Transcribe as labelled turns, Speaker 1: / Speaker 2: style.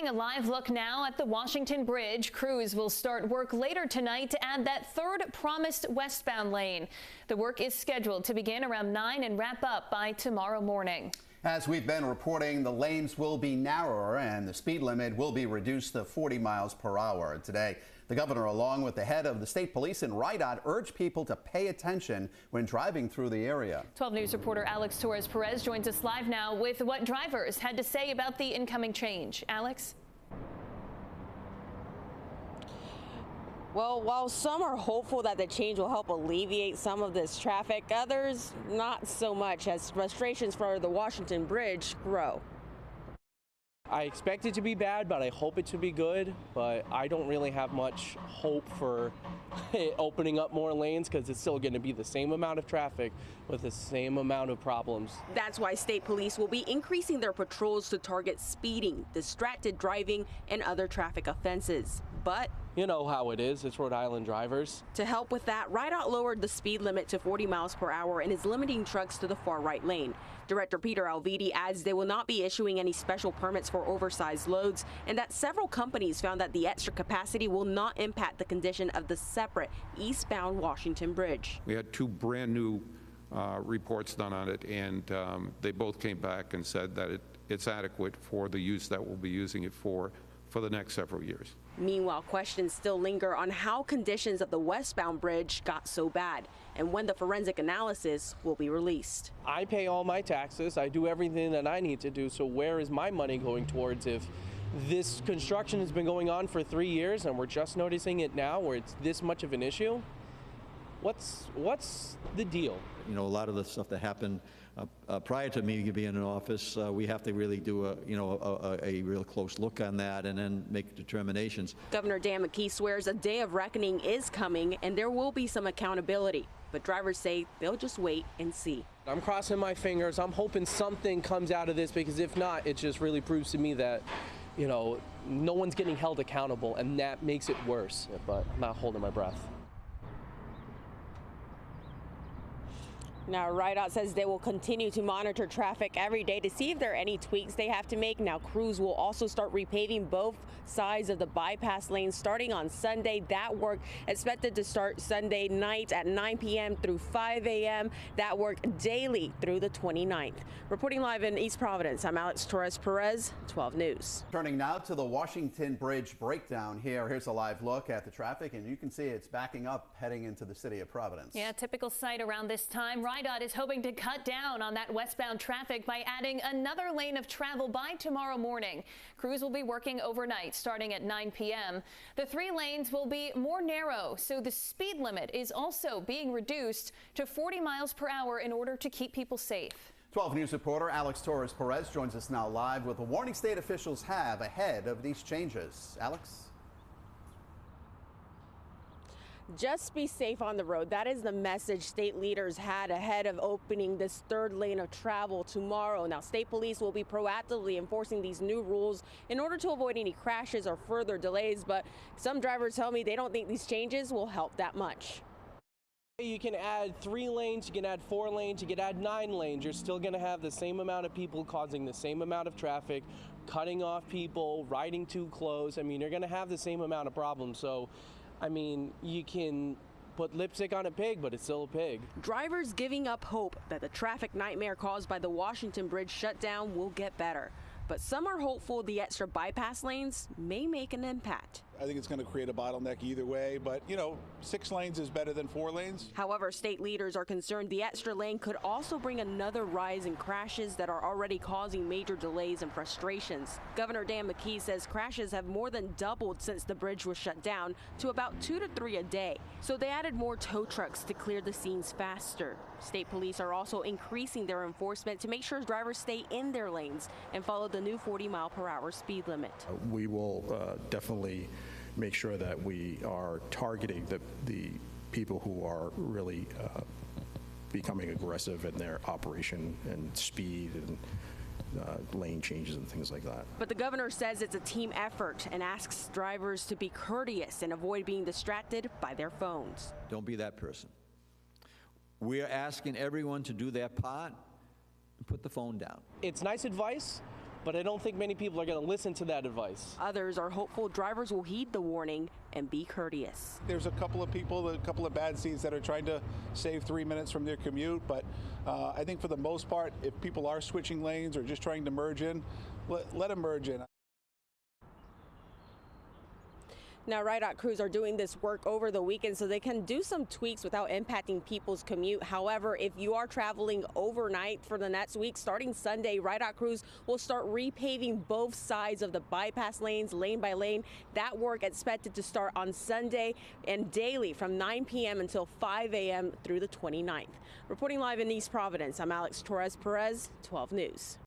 Speaker 1: a live look now at the Washington Bridge. Crews will start work later tonight to add that third promised westbound lane. The work is scheduled to begin around 9 and wrap up by tomorrow morning.
Speaker 2: As we've been reporting, the lanes will be narrower and the speed limit will be reduced to 40 miles per hour. Today, the governor, along with the head of the state police and RIDOT, urged people to pay attention when driving through the area.
Speaker 1: 12 News reporter Alex Torres-Perez joins us live now with what drivers had to say about the incoming change. Alex?
Speaker 3: Well, while some are hopeful that the change will help alleviate some of this traffic, others not so much, as frustrations for the Washington Bridge grow.
Speaker 4: I expect it to be bad, but I hope it to be good. But I don't really have much hope for opening up more lanes because it's still going to be the same amount of traffic with the same amount of problems.
Speaker 3: That's why state police will be increasing their patrols to target speeding, distracted driving, and other traffic offenses. But
Speaker 4: you know how it is. It's Rhode Island drivers.
Speaker 3: To help with that, RIDOT lowered the speed limit to 40 miles per hour and is limiting trucks to the far right lane. Director Peter Alvidi adds they will not be issuing any special permits for oversized loads, and that several companies found that the extra capacity will not impact the condition of the separate eastbound Washington Bridge.
Speaker 5: We had two brand new reports done on it, and they both came back and said that it's adequate for the use that we'll be using it for the next several years.
Speaker 3: Meanwhile, questions still linger on how conditions of the westbound bridge got so bad and when the forensic analysis will be released.
Speaker 4: I pay all my taxes. I do everything that I need to do. So where is my money going towards if this construction has been going on for 3 years and we're just noticing it now where it's this much of an issue? What's the deal?
Speaker 6: You know, a lot of the stuff that happened prior to me being in office, we have to really do a real close look on that and then make determinations.
Speaker 3: Governor Dan McKee swears a day of reckoning is coming and there will be some accountability, but drivers say they'll just wait and see.
Speaker 4: I'm crossing my fingers. I'm hoping something comes out of this, because if not, it just really proves to me that, you know, no one's getting held accountable, and that makes it worse. But I'm not holding my breath.
Speaker 3: Now, RIDOT says they will continue to monitor traffic every day to see if there are any tweaks they have to make. Now, crews will also start repaving both sides of the bypass lanes starting on Sunday. That work expected to start Sunday night at 9 p.m. through 5 a.m. That work daily through the 29th. Reporting live in East Providence, I'm Alex Torres-Perez, 12 News.
Speaker 2: Turning now to the Washington Bridge breakdown here. Here's a live look at the traffic, and you can see it's backing up heading into the city of Providence.
Speaker 1: Yeah, typical sight around this time. RIDOT is hoping to cut down on that westbound traffic by adding another lane of travel by tomorrow morning. Crews will be working overnight starting at 9 p.m. The 3 lanes will be more narrow, so the speed limit is also being reduced to 40 miles per hour in order to keep people safe.
Speaker 2: 12 News reporter Alex Torres-Perez joins us now live with a warning state officials have ahead of these changes. Alex?
Speaker 3: Just be safe on the road. That is the message state leaders had ahead of opening this third lane of travel tomorrow. Now, state police will be proactively enforcing these new rules in order to avoid any crashes or further delays. But some drivers tell me they don't think these changes will help that much.
Speaker 4: You can add 3 lanes, you can add 4 lanes, you can add 9 lanes. You're still going to have the same amount of people causing the same amount of traffic, cutting off people, riding too close. I mean, you're going to have the same amount of problems. So, I mean, you can put lipstick on a pig, but it's still a pig.
Speaker 3: Drivers giving up hope that the traffic nightmare caused by the Washington Bridge shutdown will get better. But some are hopeful the extra bypass lanes may make an impact.
Speaker 7: I think it's going to create a bottleneck either way, but, you know, 6 lanes is better than 4 lanes.
Speaker 3: However, state leaders are concerned the extra lane could also bring another rise in crashes that are already causing major delays and frustrations. Governor Dan McKee says crashes have more than doubled since the bridge was shut down to about 2 to 3 a day. So they added more tow trucks to clear the scenes faster. State police are also increasing their enforcement to make sure drivers stay in their lanes and follow the new 40-mile-per-hour speed limit.
Speaker 8: We will definitely make sure that we are targeting the people who are really becoming aggressive in their operation and speed and lane changes and things like that.
Speaker 3: But the governor says it's a team effort and asks drivers to be courteous and avoid being distracted by their phones.
Speaker 6: Don't be that person. We're asking everyone to do their part and put the phone down.
Speaker 4: It's nice advice, but I don't think many people are going to listen to that advice.
Speaker 3: Others are hopeful drivers will heed the warning and be courteous.
Speaker 7: There's a couple of people, a couple of bad seeds that are trying to save 3 minutes from their commute, but I think for the most part, if people are switching lanes or just trying to merge in, let them merge in.
Speaker 3: Now, RIDOT crews are doing this work over the weekend so they can do some tweaks without impacting people's commute. However, if you are traveling overnight for the next week, starting Sunday, RIDOT crews will start repaving both sides of the bypass lanes, lane by lane. That work expected to start on Sunday and daily from 9 p.m. until 5 a.m. through the 29th. Reporting live in East Providence, I'm Alex Torres Perez, 12 News.